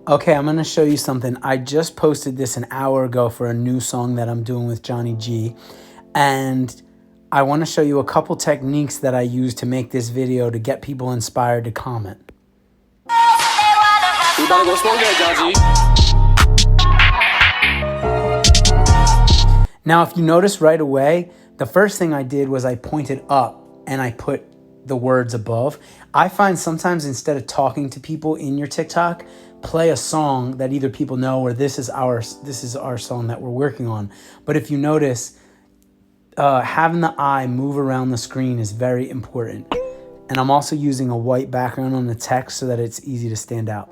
Okay, I'm gonna show you something. I just posted this an hour ago for a new song that I'm doing with Johnny G. And I wanna show you a couple techniques that I use to make this video to get people inspired to comment. We about to go smoke that, Johnny G. Now, if you notice right away, the first thing I did was I pointed up and I put the words above. I find sometimes instead of talking to people in your TikTok, play a song that either people know or this is our song that we're working on. But if you notice, having the eye move around the screen is very important. And I'm also using a white background on the text so that it's easy to stand out.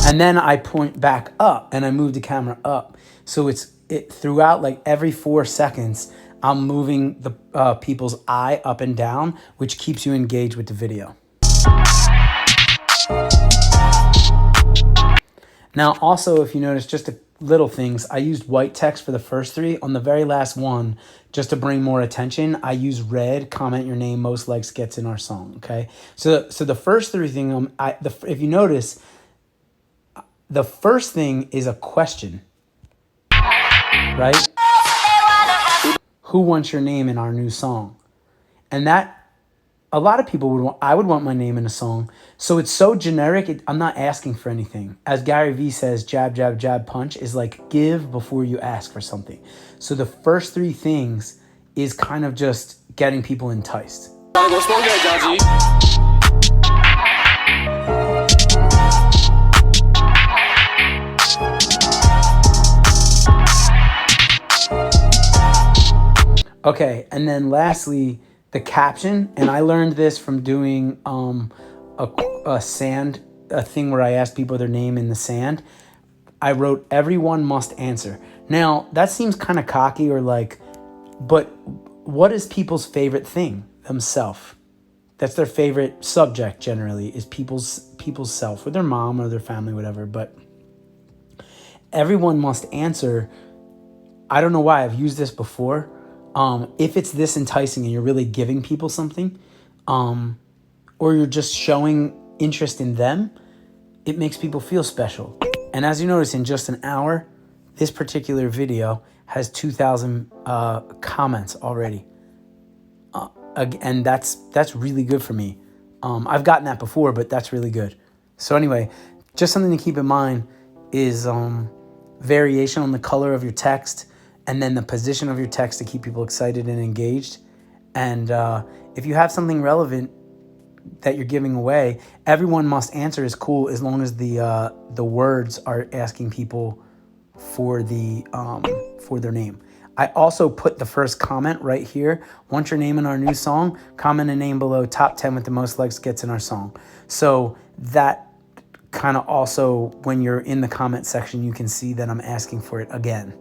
And then I point back up and I move the camera up. So it throughout, like every 4 seconds, I'm moving the people's eye up and down, which keeps you engaged with the video. Now, also, if you notice, just little things, I used white text for the first 3. On the very last one, just to bring more attention, I use red, comment your name, most likes gets in our song, okay? So the first 3 thing, if you notice, the first thing is a question, right? Who wants your name in our new song? And that, a lot of people would want, I would want my name in a song. So it's so generic, I'm not asking for anything. As Gary Vee says, jab, jab, jab, punch is like give before you ask for something. So the first 3 things is kind of just getting people enticed. Gotta go smoke that, Johnny G. Okay, and then lastly, the caption, and I learned this from doing a thing where I asked people their name in the sand. I wrote, everyone must answer. Now, that seems kind of cocky or like, but what is people's favorite thing? Themself. That's their favorite subject generally, is people's self, or their mom or their family, whatever, but everyone must answer. I don't know why, I've used this before. If it's this enticing and you're really giving people something, or you're just showing interest in them, it makes people feel special. And as you notice, in just an hour, this particular video has 2,000 comments already. And that's really good for me. I've gotten that before, but that's really good. So anyway, just something to keep in mind is variation on the color of your text, and then the position of your text to keep people excited and engaged. And if you have something relevant that you're giving away, everyone must answer is cool as long as the words are asking people for their name. I also put the first comment right here. Want your name in our new song? Comment a name below. Top 10 with the most likes gets in our song. So that kind of also, when you're in the comment section, you can see that I'm asking for it again.